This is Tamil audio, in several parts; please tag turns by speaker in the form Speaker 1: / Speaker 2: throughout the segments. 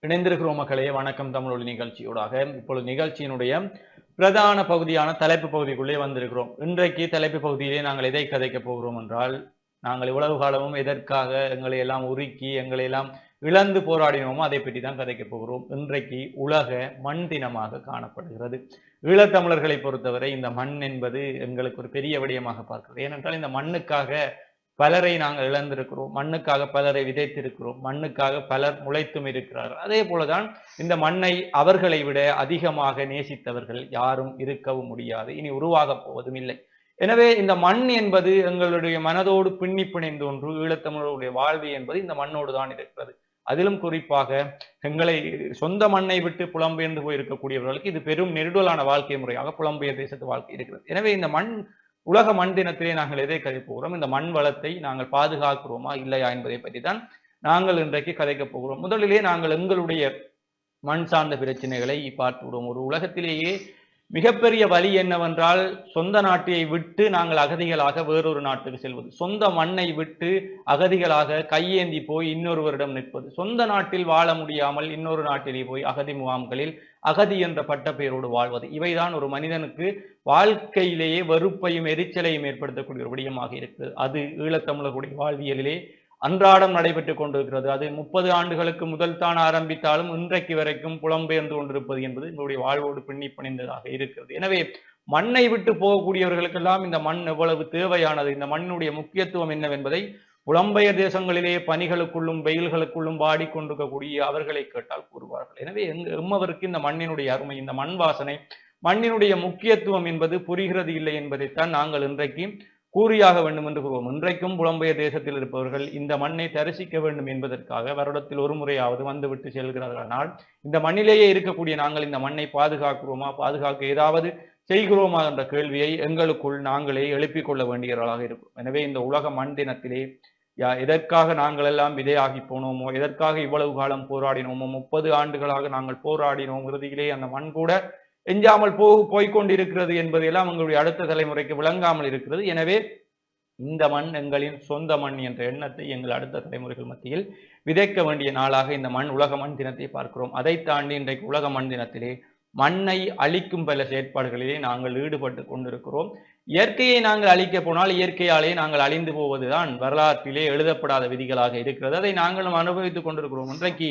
Speaker 1: இணைந்திருக்கிறோம் மக்களே. வணக்கம் தமிழொலி நிகழ்ச்சியூடாக இப்பொழுது நிகழ்ச்சியினுடைய பிரதான பகுதியான தலைப்பு பகுதிக்குள்ளே வந்திருக்கிறோம். இன்றைக்கு தலைப்பு பகுதியிலே நாங்கள் எதை கதைக்கப் போகிறோம் என்றால், நாங்கள் இவ்வளவு காலமும் எதற்காக எங்களை எல்லாம் உருக்கி எங்களை எல்லாம் இழந்து போராடினோமோ அதை பற்றி தான் கதைக்கப் போகிறோம். இன்றைக்கு உலக மண் தினமாக காணப்படுகிறது. ஈழத்தமிழர்களை பொறுத்தவரை இந்த மண் என்பது எங்களுக்கு ஒரு பெரிய விடயமாக பார்க்கிறது. ஏனென்றால் இந்த மண்ணுக்காக பலரை நாங்கள் இழந்திருக்கிறோம், மண்ணுக்காக பலரை விதைத்திருக்கிறோம், மண்ணுக்காக பலர் முளைத்தும் இருக்கிறார்கள். அதே போலதான் இந்த மண்ணை அவர்களை விட அதிகமாக நேசித்தவர்கள் யாரும் இருக்கவும் முடியாது, இனி உருவாகப் போவதும் இல்லை. எனவே இந்த மண் என்பது எங்களுடைய மனதோடு பின்னி பிணைந்த ஒன்று. ஈழத்தமிழருடைய வாழ்வு என்பது இந்த மண்ணோடு தான் இருக்கிறது. அதிலும் குறிப்பாக எங்களை சொந்த மண்ணை விட்டு புலம்பெயர்ந்து போயிருக்கக்கூடியவர்களுக்கு இது பெரும் நெருடலான வாழ்க்கை முறையாக புலம்பெயர் தேசத்து வாழ்க்கை இருக்கிறது. எனவே இந்த உலக மண் தினத்திலே நாங்கள் எதை கதைக்க போகிறோம், இந்த மண் வளத்தை நாங்கள் பாதுகாக்கிறோமா இல்லையா என்பதை பற்றி தான் நாங்கள் இன்றைக்கு கதைக்கப் போகிறோம். முதலிலே நாங்கள் எங்களுடைய மண் சார்ந்த பிரச்சனைகளை பார்த்து விடுவோம். ஒரு உலகத்திலேயே மிகப்பெரிய வழி என்னவென்றால், சொந்த நாட்டை விட்டு நாங்கள் அகதிகளாக வேறொரு நாட்டுக்கு செல்வது, சொந்த மண்ணை விட்டு அகதிகளாக கையேந்தி போய் இன்னொருவரிடம் நிற்பது, சொந்த நாட்டில் வாழ முடியாமல் இன்னொரு நாட்டிலே போய் அகதி முகாம்களில் அகதி என்ற பட்ட பெயரோடு வாழ்வது. இவைதான் ஒரு மனிதனுக்கு வாழ்க்கையிலேயே வெறுப்பையும் எரிச்சலையும் ஏற்படுத்தக்கூடிய ஒரு விடயமாக இருக்கிறது. அது ஈழத்தமிழர்களுடைய வாழ்வியலிலே அன்றாடம் நடைபெற்றுக் கொண்டிருக்கிறது. அது 30 ஆண்டுகளுக்கு முதல் தான் ஆரம்பித்தாலும் இன்றைக்கு வரைக்கும் புலம்பெயர்ந்து கொண்டிருப்பது என்பது எங்களுடைய வாழ்வோடு பின்னி பிணைந்ததாக இருக்கிறது. எனவே மண்ணை விட்டு போகக்கூடியவர்களுக்கெல்லாம் இந்த மண் எவ்வளவு தேவையானது, இந்த மண்ணுடைய முக்கியத்துவம் என்னவென்பதை புலம்பெயர் தேசங்களிலே பனிகளுக்குள்ளும் வெயில்களுக்குள்ளும் வாடிக்கொண்டிருக்கக்கூடிய அவர்களை கேட்டால் கூறுவார்கள். எனவே எம்மவருக்கு இந்த மண்ணினுடைய அருமை, இந்த மண் வாசனை, மண்ணினுடைய முக்கியத்துவம் என்பது புரிகிறது இல்லை என்பதைத்தான் நாங்கள் இன்றைக்கு கூறியாக வேண்டும் என்று கூறுவோம். இன்றைக்கும் புலம்பெயர் தேசத்தில் இருப்பவர்கள் இந்த மண்ணை தரிசிக்க வேண்டும் என்பதற்காக வருடத்தில் ஒரு முறையாவது வந்துவிட்டு செல்கிறார்கள். ஆனால் இந்த மண்ணிலேயே இருக்கக்கூடிய நாங்கள் இந்த மண்ணை பாதுகாக்கிறோமா, பாதுகாக்க ஏதாவது செய்கிறோமா என்ற கேள்வியை எங்களுக்குள் நாங்களே எழுப்பிக் கொள்ள வேண்டியவர்களாக இருக்கும். எனவே இந்த உலக மண் தினத்திலே எதற்காக நாங்கள் எல்லாம் விதையாகி போனோமோ, எதற்காக இவ்வளவு காலம் போராடினோமோ, 30 ஆண்டுகளாக நாங்கள் போராடினோம், இறுதியிலே அந்த மண் கூட எஞ்சாமல் போய்கொண்டிருக்கிறது என்பதையெல்லாம் எங்களுடைய அடுத்த தலைமுறைக்கு விளங்காமல் இருக்கிறது. எனவே இந்த மண் எங்களின் சொந்த மண் என்ற எண்ணத்தை எங்கள் அடுத்த தலைமுறைகள் மத்தியில் விதைக்க வேண்டிய நாளாக இந்த உலக மண் தினத்தை பார்க்கிறோம். அதை தாண்டி இன்றைக்கு உலக மண் தினத்திலே மண்ணை அழிக்கும் பல செயற்பாடுகளிலே நாங்கள் ஈடுபட்டு கொண்டிருக்கிறோம். இயற்கையை நாங்கள் அழிக்க போனால் இயற்கையாலே நாங்கள் அழிந்து போவதுதான் வரலாற்றிலே எழுதப்படாத விதிகளாக இருக்கிறது. அதை நாங்களும் அனுபவித்துக் கொண்டிருக்கிறோம். இன்றைக்கு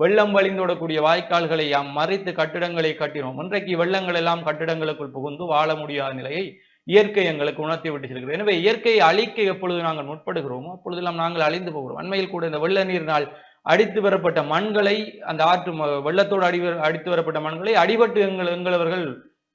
Speaker 1: வெள்ளம் வழிந்தோடக்கூடிய வாய்க்கால்களை மறைத்து கட்டிடங்களை கட்டினோம். இன்றைக்கு வெள்ளங்கள் எல்லாம் கட்டிடங்களுக்குள் புகுந்து வாழ முடியாத நிலையை இயற்கை எங்களுக்கு உணர்த்தி விட்டு செல்கிறது. எனவே இயற்கையை அழிக்க எப்பொழுது நாங்கள் முற்படுகிறோமோ அப்பொழுதெல்லாம் நாங்கள் அழிந்து போகிறோம். அண்மையில் கூட இந்த வெள்ள நீரினால் அடித்து வரப்பட்ட மண்களை, அந்த ஆற்று வெள்ளத்தோடு அடித்து வரப்பட்ட மண்களை அடிபட்டு எங்களவர்கள்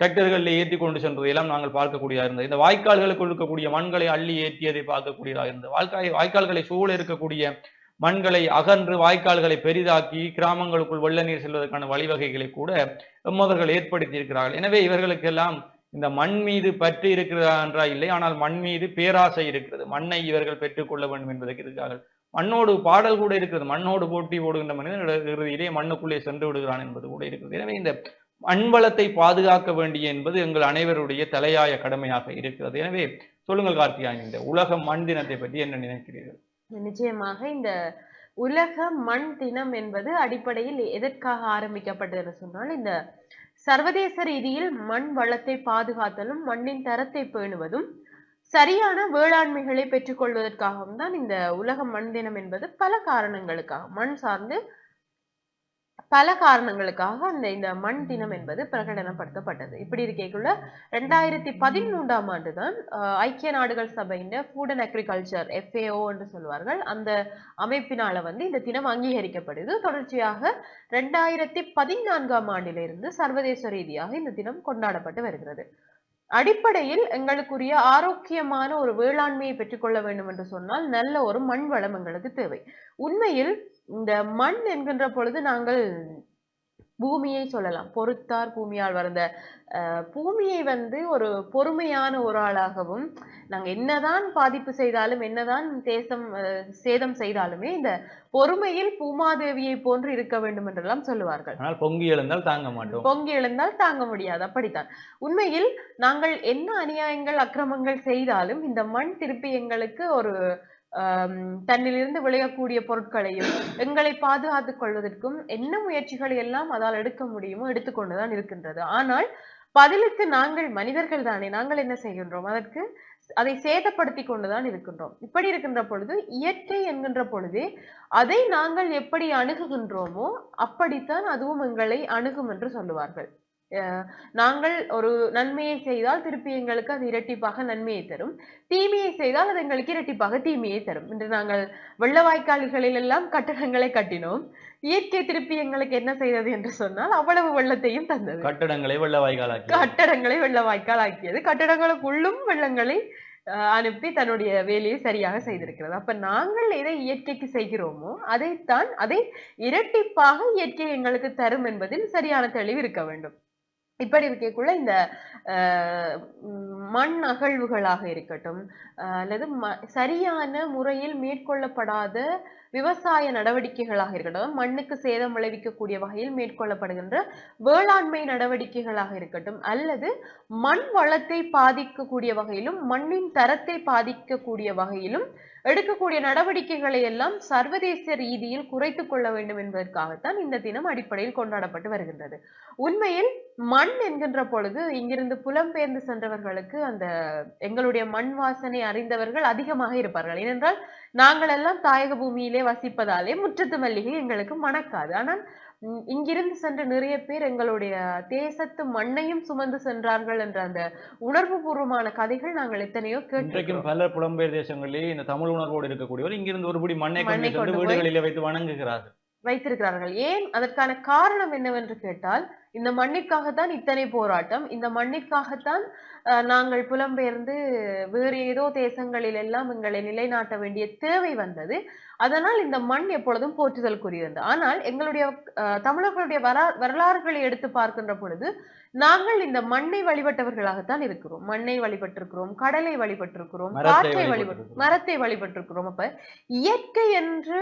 Speaker 1: டிராக்டர்களில் ஏற்றி கொண்டு சென்றதையெல்லாம் நாங்கள் பார்க்கக்கூடியதாக இருந்தது. இந்த வாய்க்கால்களுக்குள் இருக்கக்கூடிய மண்களை அள்ளி ஏற்றியதை பார்க்கக்கூடியதாக இருந்தது. வாய்க்கால்களை சூழ இருக்கக்கூடிய மண்களை அகன்று வாய்க்கால்களை பெரிதாக்கி கிராமங்களுக்குள் வெள்ள நீர் செல்வதற்கான வழிவகைகளை கூட எம்மவர்கள் ஏற்படுத்தி இருக்கிறார்கள். எனவே இவர்களுக்கெல்லாம் இந்த மண் மீது பற்றி இருக்கிறதா என்றா இல்லை, ஆனால் மண் மீது பேராசை இருக்கிறது. மண்ணை இவர்கள் பெற்றுக்கொள்ள வேண்டும் என்பதற்கு இருக்கிறார்கள். மண்ணோடு பாடல் கூட இருக்கிறது, மண்ணோடு போட்டி போடுகின்ற மனிதன் இறுதியிலே மண்ணுக்குள்ளே சென்று விடுகிறான் என்பது கூட இருக்கிறது. எனவே இந்த மண்வளத்தை பாதுகாக்க வேண்டிய என்பது எங்கள் அனைவருடைய தலையாய கடமையாக இருக்கிறது. எனவே சொல்லுங்கள் கார்த்திகாயன், இந்த உலக மண் தினத்தை பற்றி என்ன நினைக்கிறீர்கள்?
Speaker 2: நிச்சயமாக இந்த உலக மண் தினம் என்பது அடிப்படையில் எதற்காக ஆரம்பிக்கப்பட்டது சொன்னால், இந்த சர்வதேச ரீதியில் மண் வளத்தை பாதுகாத்தலும் மண்ணின் தரத்தை பேணுவதும் சரியான வேளாண்மைகளை பெற்றுக்கொள்வதற்காகவும் தான் இந்த உலக மண் தினம் என்பது பல காரணங்களுக்காக, மண் சார்ந்து பல காரணங்களுக்காக இந்த மண் தினம் என்பது பிரகடனப்படுத்தப்பட்டது. இப்படி இருக்கக்குள்ள 2013ஆம் ஆண்டு தான் ஐக்கிய நாடுகள் சபையின் ஃபுட் அண்ட் அக்ரிகல்ச்சர் FAO என்று சொல்வார்கள், அந்த அமைப்பினால இந்த தினம் அங்கீகரிக்கப்படுது. தொடர்ச்சியாக 2014ஆம் ஆண்டிலிருந்து சர்வதேச ரீதியாக இந்த தினம் கொண்டாடப்பட்டு வருகிறது. அடிப்படையில் எங்களுக்குரிய ஆரோக்கியமான ஒரு வேளாண்மையை பெற்றுக்கொள்ள வேண்டும் என்று சொன்னால் நல்ல ஒரு மண் வளம் எங்களுக்கு தேவை. உண்மையில் இந்த மண் என்கின்ற பொழுது நாங்கள் பூமியை சொல்லலாம், பொறுத்தார் பூமியால் வந்த பூமியை ஒரு பொறுமையான ஒரு ஆளாகவும், நாங்க என்னதான் பாதிப்பு செய்தாலும் என்னதான் சேதம் செய்தாலுமே இந்த பொறுமையில் பூமாதேவியை போன்று இருக்க வேண்டும் என்றெல்லாம் சொல்லுவார்கள்.
Speaker 1: ஆனால் பொங்கி எழுந்தால் தாங்க மாட்டோம்,
Speaker 2: பொங்கி எழுந்தால் தாங்க முடியாது. அப்படித்தான் உண்மையில் நாங்கள் என்ன அநியாயங்கள் அக்கிரமங்கள் செய்தாலும் இந்த மண் திருப்பி எங்களுக்கு ஒரு தன்னிலிருந்து விளையக்கூடிய பொருட்களையும் எங்களை பாதுகாத்துக் கொள்வதற்கும் என்ன முயற்சிகளை எல்லாம் அதால் எடுக்க முடியுமோ எடுத்துக்கொண்டுதான் இருக்கின்றது. ஆனால் பதிலுக்கு நாங்கள் மனிதர்கள் தானே, நாங்கள் என்ன செய்கின்றோம்? அதற்கு அதை சேதப்படுத்தி கொண்டுதான் இருக்கின்றோம். இப்படி இருக்கின்ற பொழுது இயற்கை என்கின்ற பொழுது அதை நாங்கள் எப்படி அணுகுகின்றோமோ அப்படித்தான் அதுவும் எங்களை அணுகும் என்று சொல்லுவார்கள். நாங்கள் ஒரு நன்மையை செய்தால் திருப்பி எங்களுக்கு அது இரட்டிப்பாக நன்மையை தரும், தீமையை செய்தால் அது எங்களுக்கு இரட்டிப்பாக தீமையை தரும். இன்று நாங்கள் வெள்ள வாய்க்கால்களில் எல்லாம் கட்டடங்களை கட்டினோம், இயற்கை திருப்பி எங்களுக்கு என்ன செய்தது என்று சொன்னால் அவ்வளவு வெள்ளத்தையும் தந்தது.
Speaker 1: கட்டடங்களை வெள்ள
Speaker 2: வாய்க்கால் ஆக்கியது. கட்டடங்களுக்குள்ளும் வெள்ளங்களை அனுப்பி தன்னுடைய வேலையை சரியாக செய்திருக்கிறது. அப்ப நாங்கள் எதை இயற்கைக்கு செய்கிறோமோ அதை இரட்டிப்பாக இயற்கை எங்களுக்கு தரும் என்பதில் சரியான தெளிவு இருக்க வேண்டும். இப்படி இருக்கக்குள்ள இந்த மண் அகழ்வுகளாக இருக்கட்டும், அல்லது சரியான முறையில் மேற்கொள்ளப்படாத விவசாய நடவடிக்கைகளாக இருக்கட்டும், மண்ணுக்கு சேதம் விளைவிக்கக்கூடிய வகையில் மேற்கொள்ளப்படுகின்ற வேளாண்மை நடவடிக்கைகளாக இருக்கட்டும், அல்லது மண் வளத்தை பாதிக்கக்கூடிய வகையிலும் மண்ணின் தரத்தை பாதிக்கக்கூடிய வகையிலும் எடுக்கக்கூடிய நடவடிக்கைகளை எல்லாம் சர்வதேச ரீதியில் குறைத்துக் கொள்ள வேண்டும் என்பதற்காகத்தான் இந்த தினம் அடிப்படையில் கொண்டாடப்பட்டு வருகின்றது. உண்மையில் மண் என்கின்ற பொழுது இங்கிருந்து புலம்பெயர்ந்து சென்றவர்களுக்கு அந்த எங்களுடைய மண் வாசனை அறிந்தவர்கள் அதிகமாக இருப்பார்கள். ஏனென்றால் நாங்கள் எல்லாம் தாயக பூமியிலே வசிப்பதாலே முற்றத்து மல்லிகை எங்களுக்கு மணக்காது. ஆனால் இங்கிருந்து சென்ற நிறைய பேர் எங்களுடைய தேசத்து மண்ணையும் சுமந்து சென்றார்கள் என்ற அந்த உணர்வு பூர்வமான கதைகள் நாங்கள் எத்தனையோ கேட்டிருக்கிறோம்.
Speaker 1: பல புலம்பெயர் தேசங்களிலே இந்த தமிழ் உணர்வோடு இருக்கக்கூடியவர் இங்கிருந்து ஒருபடி மண்ணை கொண்டு வீடுகளிலே வைத்து
Speaker 2: வைத்திருக்கிறார்கள். ஏன்? அதற்கான காரணம் என்னவென்று கேட்டால், இந்த மண்ணிற்காகத்தான் இத்தனை போராட்டம், இந்த மண்ணிற்காகத்தான் நாங்கள் புலம்பெயர்ந்து வேறு ஏதோ தேசங்களில் எல்லாம் எங்களை நிலைநாட்ட வேண்டிய தேவை வந்தது. அதனால் இந்த மண் எப்பொழுதும் போற்றுதலுக்குரியது. ஆனால் எங்களுடைய தமிழர்களுடைய வரலாறுகளை எடுத்து பார்க்கின்ற பொழுது நாங்கள் இந்த மண்ணை வழிபட்டவர்களாகத்தான் இருக்கிறோம். மண்ணை வழிபட்டிருக்கிறோம், கடலை வழிபட்டிருக்கிறோம், காற்றை மரத்தை வழிபட்டிருக்கிறோம். அப்ப இயற்கை என்று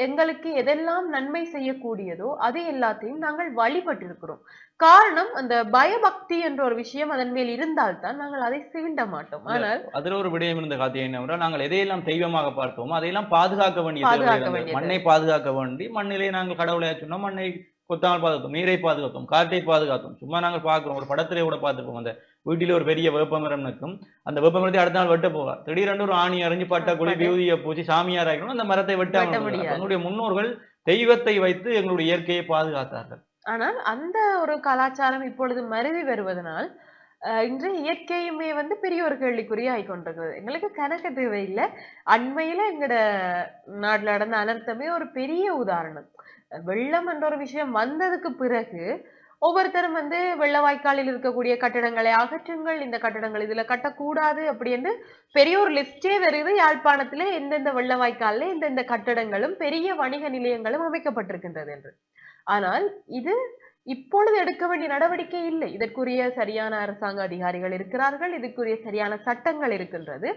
Speaker 2: எங்களுக்கு எதெல்லாம் நன்மை செய்யக்கூடியதோ அதை எல்லாத்தையும் நாங்கள் வழிபட்டிருக்கிறோம். காரணம், அந்த பயபக்தி என்ற ஒரு விஷயம் அதன் மேல் இருந்தால்தான் நாங்கள் அதை சீண்ட மாட்டோம். ஆனால்
Speaker 1: அதுல ஒரு விடயம் இருந்த காத்தியம் என்னவென்றால், நாங்கள் எதையெல்லாம் தெய்வமாக பார்த்தோமோ அதையெல்லாம் பாதுகாக்க வேண்டிய மண்ணை பாதுகாக்க வேண்டி மண்ணிலே நாங்கள் கடவுளை சொன்னோம், மண்ணை கொத்தாமல் பாதுகாத்தோம், நீரை பாதுகாத்தோம், காற்றை பாதுகாத்தோம். சும்மா நாங்கள் பார்க்கிறோம், ஒரு படத்திலே கூட பார்த்துப்போம், அந்த வீட்டிலே ஒரு பெரிய வேப்பமரம் நிற்கும், அந்த வேப்பமரத்தை அடுத்த நாள் வெட்ட போவார், திடீரென்று ஒரு ஆணி அறிஞ்சு பட்ட குழி வியூதியை பூச்சி சாமியார் ஆகணும், அந்த மரத்தை வெட்ட முடியாது. எங்களுடைய முன்னோர்கள் தெய்வத்தை வைத்து எங்களுடைய இயற்கையை பாதுகாத்தார்கள்.
Speaker 2: ஆனால் அந்த ஒரு கலாச்சாரம் இப்பொழுது மருவி வருவதனால் இன்று இயற்கையுமே பெரிய ஒரு கேள்விக்குறியா ஆகிக்கொண்டிருக்கிறது. எங்களுக்கு கணக்கு தேவையில்லை. அண்மையில எங்கட நாட்டுல நடந்த அனர்த்தமே ஒரு பெரிய உதாரணம். வெள்ளம் என்ற ஒரு விஷயம் வந்ததுக்கு பிறகு ஒவ்வொருத்தரும் வெள்ள வாய்க்காலில் இருக்கக்கூடிய கட்டடங்களை அகற்றுங்கள், இந்த கட்டடங்கள் இதுல கட்டக்கூடாது அப்படி என்று பெரிய ஒரு லிஸ்டே வருது. யாழ்ப்பாணத்திலே எந்தெந்த வெள்ள வாய்க்காலில் எந்தெந்த கட்டடங்களும் பெரிய வணிக நிலையங்களும் அமைக்கப்பட்டிருக்கின்றது என்று. ஆனால் இது இப்பொழுது எடுக்க வேண்டிய நடவடிக்கை இல்லை. இதற்குரிய சரியான அரசாங்க அதிகாரிகள் இருக்கிறார்கள், இதுக்குரிய சரியான சட்டங்கள் இருக்கின்றது.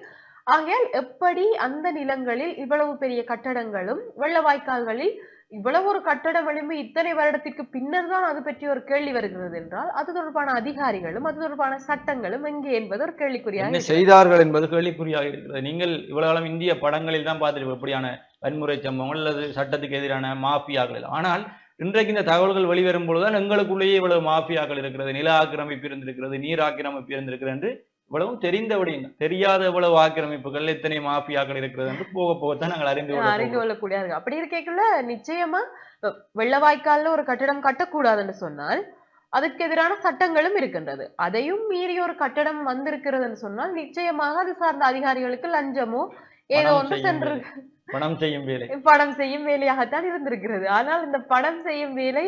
Speaker 2: ஆகையால் எப்படி அந்த நிலங்களில் இவ்வளவு பெரிய கட்டடங்களும் வெள்ள வாய்க்கால்களில் இவ்வளவு ஒரு கட்டட வலிமை இத்தனை வருடத்திற்கு பின்னர் தான் அது பற்றி ஒரு கேள்வி வருகிறது என்றால் அது தொடர்பான அதிகாரிகளும் அது தொடர்பான சட்டங்களும் எங்கே என்பது ஒரு கேள்விக்குறியாக
Speaker 1: செய்தார்கள் என்பது கேள்விக்குறியாக இருக்கிறது. நீங்கள் இவ்வளவு காலம் இந்திய படங்களில் தான் பார்த்துட்டு எப்படியான வன்முறை சம்பவங்கள் அல்லது சட்டத்துக்கு எதிரான மாஃபியாக்கள். ஆனால் இன்றைக்கு இந்த தகவல்கள் வெளிவரும் பொழுதுதான் எங்களுக்குள்ளேயே இவ்வளவு மாஃபியாக்கள் இருக்கிறது, நில ஆக்கிரமிப்பு இருந்திருக்கிறது, நீர் ஆக்கிரமிப்பு இருந்திருக்கிறது என்று இவ்வளவும் தெரிந்த விடயங்கள். தெரியாத இவ்வளவு ஆக்கிரமிப்புகள் எத்தனை மாஃபியாக்கள் இருக்கிறது என்று போக போகத்தான் நாங்கள் அறிந்து
Speaker 2: கொள்ளக்கூடிய. அப்படி இருக்கக்குள்ள நிச்சயமா வெள்ள வாய்க்கால்ல ஒரு கட்டடம் கட்டக்கூடாதுன்னு சொன்னால் அதுக்கு எதிரான சட்டங்களும் இருக்கின்றது. அதையும் மீறி ஒரு கட்டடம் வந்திருக்கிறதுன்னு சொன்னால் நிச்சயமாக அது சார்ந்த அதிகாரிகளுக்கு லஞ்சமோ ஏதோ ஒன்று சென்று
Speaker 1: பணம்
Speaker 2: செய்யும் வேலையாகத்தான் இருந்திருக்கிறது. ஆனால் இந்த பணம் செய்யும் வேலை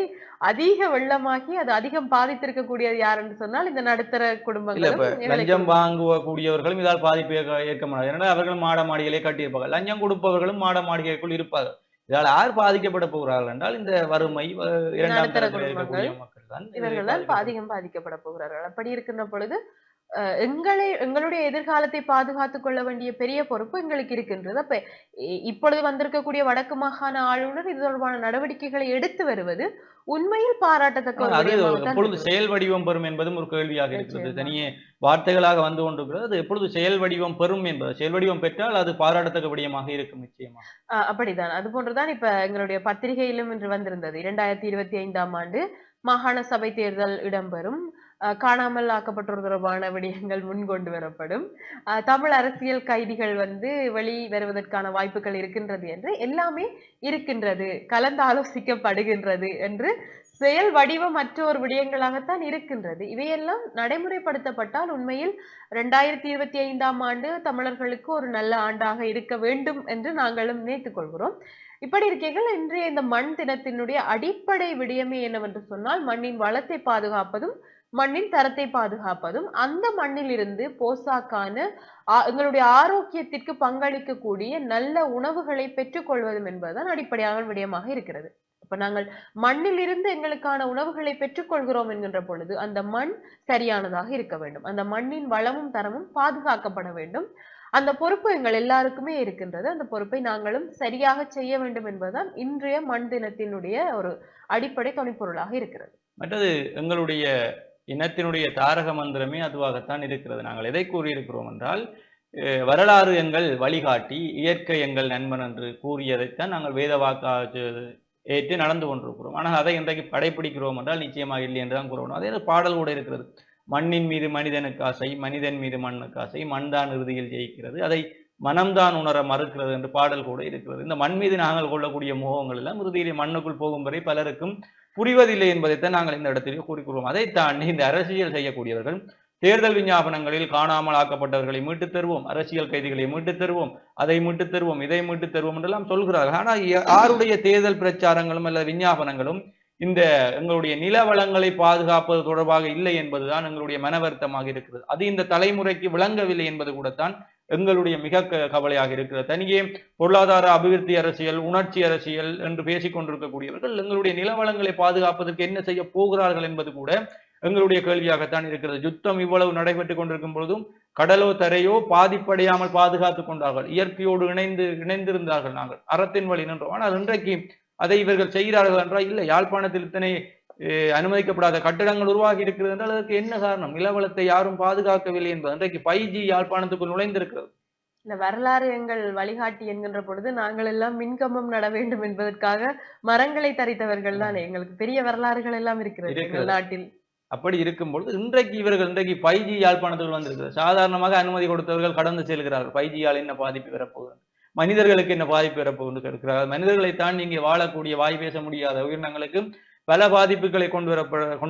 Speaker 2: அதிக வெள்ளமாகி அது அதிகம் பாதித்திருக்கக்கூடியது யார் என்று சொன்னால் இந்த நடுத்தர குடும்பங்கள்.
Speaker 1: லஞ்சம் வாங்கக்கூடியவர்களும் இதால் பாதிப்பு ஏற்க முடியாது. ஏன்னா அவர்களும் மாட மாடிகளை கட்டியிருப்பார்கள், லஞ்சம் கொடுப்பவர்களும் மாட மாளிகைக்குள் இருப்பார்கள். இதால் யார் பாதிக்கப்பட போகிறார்கள் என்றால் இந்த வறுமை
Speaker 2: நடுத்தர குடும்பங்கள், இவர்கள் தான் அதிகம் பாதிக்கப்பட போகிறார்கள். அப்படி இருக்கின்ற பொழுது எங்களுடைய எதிர்காலத்தை பாதுகாத்துக் கொள்ள வேண்டிய பெரிய பொறுப்பு எங்களுக்கு இருக்கின்றது. அப்ப இப்பொழுது வந்திருக்கக்கூடிய வடக்கு மாகாண ஆளுநர் இது தொடர்பான நடவடிக்கைகளை எடுத்து வருவது உண்மையில் பாராட்டத்தக்க ஒரு
Speaker 1: அது
Speaker 2: விடயமாகத்தான்
Speaker 1: எப்பொழுது
Speaker 2: இருக்கிறது.
Speaker 1: செயல் வடிவம் பெறும் என்பதும் ஒரு கேள்வியாக இருக்கிறது.
Speaker 2: நிச்சயமாக.
Speaker 1: தனியே வார்த்தைகளாக வந்து கொண்டிருக்கிறது. அது எப்பொழுது செயல் வடிவம் பெறும் என்பது செயல் வடிவம் பெற்றால் அது பாராட்டத்தக்க விடயமாக இருக்கும் நிச்சயமாக.
Speaker 2: அப்படிதான். அது போன்றுதான் இப்ப எங்களுடைய பத்திரிகையிலும் இன்று வந்திருந்தது. 2025ஆம் ஆண்டு மாகாண சபை தேர்தல் இடம்பெறும். காணாமல் ஆக்கப்பட்டோர் தொடர்பான விடயங்கள் முன்கொண்டு வரப்படும். தமிழ் அரசியல் கைதிகள் வந்து வெளி வருவதற்கான வாய்ப்புகள் இருக்கின்றது என்று எல்லாமே இருக்கின்றது, கலந்தாலோசிக்கப்படுகின்றது என்று செயல் வடிவமற்ற ஒரு விடயங்களாகத்தான் இருக்கின்றது. இவையெல்லாம் நடைமுறைப்படுத்தப்பட்டால் உண்மையில் 2025ஆம் ஆண்டு தமிழர்களுக்கு ஒரு நல்ல ஆண்டாக இருக்க வேண்டும் என்று நாங்களும் நினைத்துக் கொள்கிறோம். இப்படி இருக்கைகள் இன்றைய இந்த மண் தினத்தினுடைய அடிப்படை விடயமே என்னவென்று சொன்னால் மண்ணின் வளத்தை பாதுகாப்பதும் மண்ணின் தரத்தை பாதுகாப்பதும் அந்த மண்ணில் இருந்து போசாக்கான எங்களுடைய ஆரோக்கியத்திற்கு பங்களிக்கக்கூடிய நல்ல உணவுகளை பெற்றுக்கொள்வதும் என்பதுதான் அடிப்படையான விடயமாக இருக்கிறது. அப்ப நாங்கள் மண்ணில் இருந்து எங்களுக்கான உணவுகளை பெற்றுக்கொள்கிறோம் என்கின்ற பொழுது அந்த மண் சரியானதாக இருக்க வேண்டும், அந்த மண்ணின் வளமும் தரமும் பாதுகாக்கப்பட வேண்டும். அந்த பொறுப்பு எங்கள் எல்லாருக்குமே இருக்கின்றது. அந்த பொறுப்பை நாங்களும் சரியாக செய்ய வேண்டும் என்பதுதான் இன்றைய மண் தினத்தினுடைய ஒரு அடிப்படை துணைப்பொருளாக இருக்கிறது.
Speaker 1: மற்றது எங்களுடைய இனத்தினுடைய தாரக மந்திரமே அதுவாகத்தான் இருக்கிறது. நாங்கள் எதை கூறியிருக்கிறோம் என்றால் வரலாறு எங்கள் வழிகாட்டி, இயற்கை எங்கள் நண்பன் என்று கூறியதைத்தான் நாங்கள் வேத வாக்கு ஏற்று நடந்து கொண்டிருக்கிறோம். ஆனால் அதை இன்றைக்கு கடைபிடிக்கிறோம் என்றால் நிச்சயமாக இல்லை என்றுதான் கூறணும். அதே பாடல் கூட இருக்கிறது. மண்ணின் மீது மனிதனுக்கு ஆசை, மனிதன் மீது மண்ணுக்கு ஆசை, மண் தான் இறுதியில் ஜெயிக்கிறது, அதை மனம்தான் உணர மறுக்கிறது என்று பாடல் கூட இருக்கிறது. இந்த மண் மீது நாங்கள் கொள்ளக்கூடிய மோகங்கள் எல்லாம் இறுதியிலே மண்ணுக்குள் போகும் வரை பலருக்கும் புரிவதில்லை என்பதைத்தான் நாங்கள் இந்த இடத்திலே கூறிக்கொள்வோம். அதை தாண்டி இந்த அரசியல் செய்யக்கூடியவர்கள் தேர்தல் விஞ்ஞாபனங்களில் காணாமல் ஆக்கப்பட்டவர்களை மீட்டுத் தருவோம், அரசியல் கைதிகளை மீட்டுத் தருவோம், அதை மீட்டுத் தருவோம், இதை மீட்டுத் தருவோம் என்றெல்லாம் சொல்கிறார்கள். ஆனால் யாருடைய தேர்தல் பிரச்சாரங்களும் அல்லது விஞ்ஞாபனங்களும் இந்த எங்களுடைய நில வளங்களை பாதுகாப்பது தொடர்பாக இல்லை என்பதுதான் எங்களுடைய மனவருத்தமாக இருக்கிறது. அது இந்த தலைமுறைக்கு விளங்கவில்லை என்பது கூடத்தான் எங்களுடைய மிக கவலையாக இருக்கிறது. தனியே பொருளாதார அபிவிருத்தி அரசியல், உணர்ச்சி அரசியல் என்று பேசிக் கொண்டிருக்கக்கூடியவர்கள் எங்களுடைய நிலவளங்களை பாதுகாப்பதற்கு என்ன செய்ய போகிறார்கள் என்பது கூட எங்களுடைய கேள்வியாகத்தான் இருக்கிறது. யுத்தம் இவ்வளவு நடைபெற்றுக் கொண்டிருக்கும் பொழுதும் கடலோ தரையோ பாதிப்படையாமல் பாதுகாத்துக் கொண்டார்கள், இயற்கையோடு இணைந்திருந்தார்கள். நாங்கள் அறத்தின் வழி நின்றோம். ஆனால் இன்றைக்கு அதை இவர்கள் செய்கிறார்கள் என்றால் இல்லை. யாழ்ப்பாணத்தில் இத்தனை அனுமதிக்கப்படாத கட்டிடங்கள் உருவாகி இருக்கிறது என்றால் அதற்கு என்ன காரணம்? நிலவளத்தை யாரும் பாதுகாக்கவில்லை என்பது. இன்றைக்கு 5G யாழ்ப்பாணத்துக்குள் நுழைந்திருக்கிறது.
Speaker 2: இந்த வரலாறு எங்கள் வழிகாட்டி என்கின்ற பொழுது நாங்கள் எல்லாம் மின்கம்பம் நட வேண்டும் என்பதற்காக மரங்களை தரித்தவர்கள் தான். எங்களுக்கு பெரிய வரலாறுகள் எல்லாம் இருக்கிறது எங்கள் நாட்டில்.
Speaker 1: அப்படி இருக்கும்பொழுது இன்றைக்கு 5G யாழ்ப்பாணத்துக்குள் வந்திருக்கிறது. சாதாரணமாக அனுமதி கொடுத்தவர்கள் கடந்து செல்கிறார்கள். 5Gயால் என்ன பாதிப்பு வரப்போகிறது, மனிதர்களுக்கு என்ன பாதிப்பு வரப்போகுது இருக்கிறார்கள். மனிதர்களை தாண்டி இங்கே வாழக்கூடிய வாய் பேச முடியாத உயிரினங்களுக்கு பல பாதிப்புகளை கொண்டு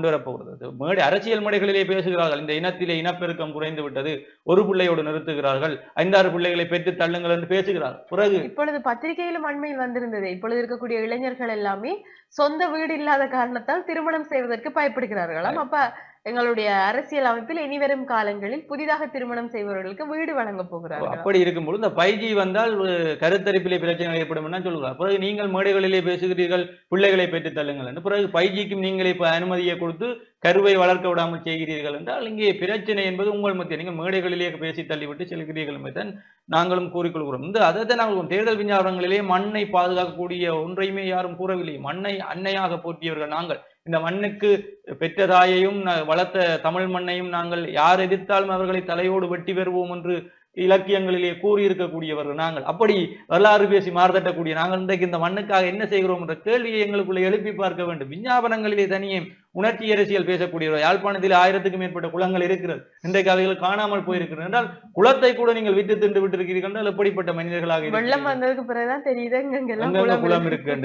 Speaker 1: வரப்போகிறது. மேடை அரசியல் மேடைகளிலே பேசுகிறார்கள், இந்த இனத்திலே இனப்பெருக்கம் குறைந்து விட்டது, ஒரு பிள்ளையோடு நிறுத்துகிறார்கள், 5-6 பிள்ளைகளை பெற்று தள்ளுங்கள் என்று பேசுகிறார். பிறகு
Speaker 2: இப்பொழுது பத்திரிகையிலும் அண்மையில் வந்திருந்தது. இப்பொழுது இருக்கக்கூடிய இளைஞர்கள் எல்லாமே சொந்த வீடு இல்லாத காரணத்தால் திருமணம் செய்வதற்கு பயப்படுகிறார்களாம். அப்ப எங்களுடைய அரசியல் அமைப்பில் இனிவரும் காலங்களில் புதிதாக திருமணம் செய்பவர்களுக்கு வீடு வழங்க போகிறார்கள்.
Speaker 1: அப்படி இருக்கும்போது இந்த 5G வந்தால் கருத்தரிப்பிலே பிரச்சனை ஏற்படும் என்று சொல்லுவார். பிறகு நீங்கள் மேடைகளிலே பேசுகிறீர்கள், பிள்ளைகளை பெற்று தள்ளுங்கள் என்று. பிறகு 5Gக்கும் நீங்களே இப்ப அனுமதியை கொடுத்து கருவை வளர்க்க விடாமல் செய்கிறீர்கள் என்றால் இங்கே பிரச்சனை என்பது உங்கள் மத்திய நீங்கள் மேடைகளிலே பேசி தள்ளிவிட்டு செல்கிறீர்கள் என்பதை நாங்களும் கூறிக்கொள்கிறோம். இந்த அதை நாங்கள் தேர்தல் விஞ்ஞாபனங்களிலே மண்ணை பாதுகாக்கக்கூடிய ஒன்றையுமே யாரும் கூறவில்லை. மண்ணை அன்னையாக போற்றியவர்கள் நாங்கள். இந்த மண்ணுக்கு பெற்ற தாயையும் வளர்த்த தமிழ் மண்ணையும் நாங்கள் யார் எதிர்த்தாலும் அவர்களை தலையோடு வெட்டி வருவோம் என்று இலக்கியங்களிலே கூறியிருக்கக்கூடியவர்கள் நாங்கள். அப்படி வரலாறு பேசி மாறுதட்டக்கூடிய நாங்கள் இன்றைக்கு இந்த மண்ணுக்காக என்ன செய்கிறோம் என்ற கேள்வியை எங்களுக்குள்ள எழுப்பி பார்க்க வேண்டும். விஞ்ஞாபனங்களிலே தனியே உணர்ச்சி அரசியல் பேசக்கூடியவர். யாழ்ப்பாணத்தில் 1000க்கும் மேற்பட்ட குளங்கள் இருக்கிறது, இன்றைக்கு அவைகள் காணாமல் போயிருக்கிறது என்றால் குளத்தை கூட நீங்கள் விட்டு தின்று விட்டிருக்கிறீர்கள் என்றால் எப்படிப்பட்ட மனிதர்களாக
Speaker 2: வெள்ளம் வந்ததுக்கு பிறகுதான் தெரியுது
Speaker 1: குளம் இருக்கு.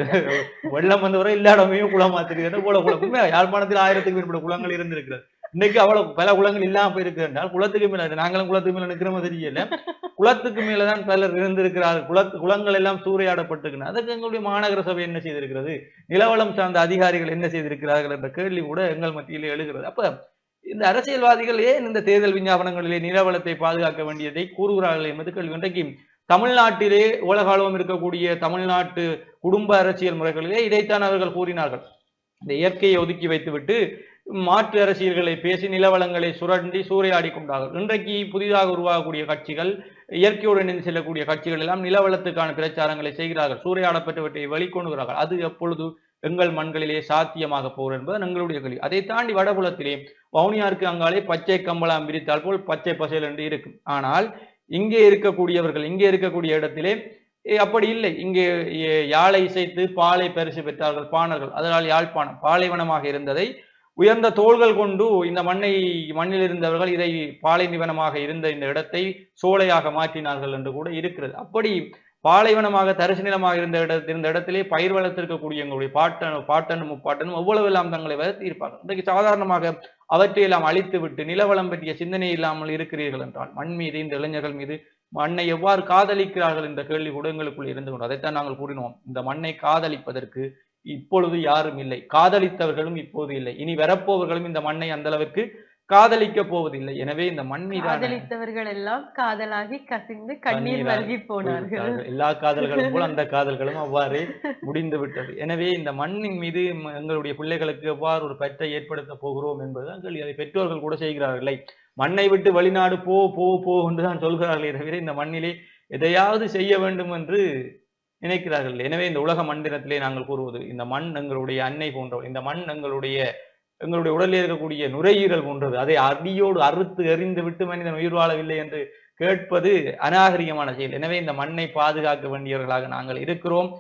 Speaker 1: வெள்ளம் வந்தவரை எல்லா இடமையும் குளமா தெரிகிறது போல குளம். யாழ்ப்பாணத்தில் 1000க்கும் மேற்பட்ட குளங்கள் இருந்திருக்கிறது. இன்னைக்கு அவ்வளவு பல குளங்கள் இல்லாம போயிருக்கு என்றால் குளத்துக்கு மேல நாங்களும் குளத்துக்கு மேல நிற்கிறோமோ தெரியல, குளத்துக்கு மேலதான் பலர் இருந்திருக்கிறார்கள். குளங்கள் எல்லாம் சூறையாடப்பட்டிருக்கிறது. அதுக்கு எங்களுடைய மாநகர சபை என்ன செய்திருக்கிறது, நிலவளம் சார்ந்த அதிகாரிகள் என்ன செய்திருக்கிறார்கள் என்ற கேள்வி கூட எங்கள் மத்தியிலே எழுகிறது. அப்ப இந்த அரசியல்வாதிகள் ஏன் இந்த தேர்தல் விஞ்ஞாபனங்களிலே நிலவளத்தை பாதுகாக்க வேண்டியதை கூறுகிறார்கள் என்பது கேள்வி. இன்றைக்கு தமிழ்நாட்டிலே உலகளவும் இருக்கக்கூடிய தமிழ்நாட்டு குடும்ப அரசியல் முறைகளிலே இதைத்தான் அவர்கள் கூறினார்கள். இந்த இயற்கையை ஒதுக்கி வைத்துவிட்டு மாற்று அரசியல்களை பேசி நிலவளங்களை சுரண்டி சூறையாடி கொண்டார்கள். இன்றைக்கு புதிதாக உருவாகக்கூடிய கட்சிகள், இயற்கையோடு இணைந்து செல்லக்கூடிய கட்சிகள் எல்லாம் நிலவளத்துக்கான பிரச்சாரங்களை செய்கிறார்கள், சூறையாடப்பட்டவற்றை வெளிக்கொண்டுகிறார்கள். அது எப்பொழுது எங்கள் மண்களிலே சாத்தியமாக போகிறது என்பது எங்களுடைய கேள்வி. அதை தாண்டி வடபுலத்திலே வவுனியாருக்கு அங்காலே பச்சை கம்பளம் விரித்தால் போல் பச்சை பசேல் என்று இருக்கும். ஆனால் இங்கே இருக்கக்கூடியவர்கள், இங்கே இருக்கக்கூடிய இடத்திலே அப்படி இல்லை. இங்கே யாழை இசைத்து பாலை பரிசு பெற்றார்கள் பாணர்கள். அதனால் யாழ்ப்பாணம் பாலைவனமாக இருந்ததை உயர்ந்த தோள்கள் கொண்டு இந்த மண்ணில் இருந்தவர்கள் இதை பாலைவனமாக இருந்த இந்த இடத்தை சோலையாக மாற்றினார்கள் என்று கூட இருக்கிறது. அப்படி பாலைவனமாக தரிசு நிலமாக இருந்த இடத்திலே பயிர் வளர்த்திருக்கக்கூடிய எங்களுடைய பாட்டனும் முப்பாட்டனும் எவ்வளவு எல்லாம் தங்களை வளர்த்தி இருப்பார்கள். இன்றைக்கு சாதாரணமாக அவற்றையெல்லாம் அழித்து விட்டு நிலவளம் பற்றிய சிந்தனை இல்லாமல் இருக்கிறீர்கள் என்றால் மண் மீது, இந்த இளைஞர்கள் மீது மண்ணை எவ்வாறு காதலிக்கிறார்கள் என்ற கேள்வி கூட எங்களுக்குள் இருந்து கொண்டு அதைத்தான் நாங்கள் கூறினோம். இந்த மண்ணை காதலிப்பதற்கு இப்பொழுது யாரும் இல்லை, காதலித்தவர்களும் இப்போது இல்லை, இனி வரப்போவர்களும் இந்த மண்ணை அந்த அளவிற்கு காதலிக்க போவதில்லை. எனவே இந்த மண் மீது
Speaker 2: காதலித்தவர்கள் எல்லாம் காதலாகி கசிந்து கண்ணீர் மல்கி போனார்கள்.
Speaker 1: எல்லா காதல்களும் போல் அந்த காதல்களும் அவ்வாறு முடிந்து விட்டது. எனவே இந்த மண்ணின் மீது எங்களுடைய பிள்ளைகளுக்கு எவ்வாறு ஒரு பற்றை ஏற்படுத்த போகிறோம் என்பது அதை பெற்றோர்கள் கூட செய்கிறார்களே. மண்ணை விட்டு வெளிநாடு போ போ போ என்றுதான் சொல்கிறார்களே தவிர இந்த மண்ணிலே எதையாவது செய்ய வேண்டும் என்று நினைக்கிறார்கள். எனவே இந்த உலக மண் தினத்திலே நாங்கள் கூறுவது, இந்த மண் எங்களுடைய அன்னை போன்றவர், இந்த மண் எங்களுடைய உடலில் இருக்கக்கூடிய நுரையீரல் போன்றது. அதை அடியோடு அறுத்து எறிந்து விட்டு மனிதன் உயிர் வாழவில்லை என்று கேட்பது அநாகரிகமான செயல். எனவே இந்த மண்ணை பாதுகாக்க வேண்டியவர்களாக நாங்கள் இருக்கிறோம்.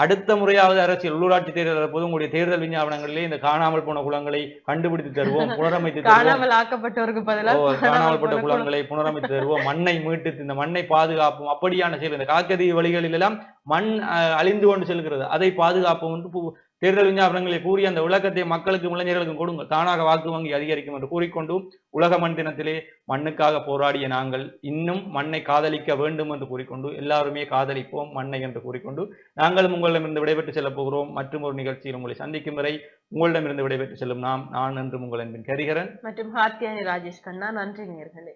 Speaker 1: அடுத்த முறையாவது அரசியல் உள்ளூராட்சி தேர்தல் போது உங்களுடைய தேர்தல் விஞ்ஞாபனங்களிலே இந்த காணாமல் போன குளங்களை கண்டுபிடித்து தருவோம், புனரமைத்து
Speaker 2: காணாமல் ஆக்கப்பட்டவருக்கு பதிலாக
Speaker 1: காணாமல் பட்ட குளங்களை புனரமைத்து தருவோம், மண்ணை மீட்டு இந்த மண்ணை பாதுகாப்போம். அப்படியான செயல் இந்த காக்கதீவு வழிகளில் எல்லாம் மண் அழிந்து கொண்டு செல்கிறது, அதை பாதுகாப்போம் என்று தேர்தல் விஞ்ஞாபனங்களை கூறி அந்த விளக்கத்தை மக்களுக்கும் இளைஞர்களுக்கும் கொடுங்கள், தானாக வாக்கு வங்கி அதிகரிக்கும் என்று கூறிக்கொண்டு உலக மண் தினத்திலே மண்ணுக்காக போராடிய நாங்கள் இன்னும் மண்ணை காதலிக்க வேண்டும் என்று கூறிக்கொண்டு எல்லாருமே காதலிப்போம் மண்ணை என்று கூறிக்கொண்டு நாங்களும் உங்களிடமிருந்து விடைபெற்று செல்லப் போகிறோம். மற்றும் ஒரு நிகழ்ச்சியில் உங்களை சந்திக்கும் வரை உங்களிடமிருந்து விடைபெற்று செல்லும் நான் என்றும் உங்கள் அன்பின் கரிகரன்
Speaker 2: மற்றும் ஹாத்தியானி ராஜேஷ் கண்ணா. நன்றி நேயர்களே.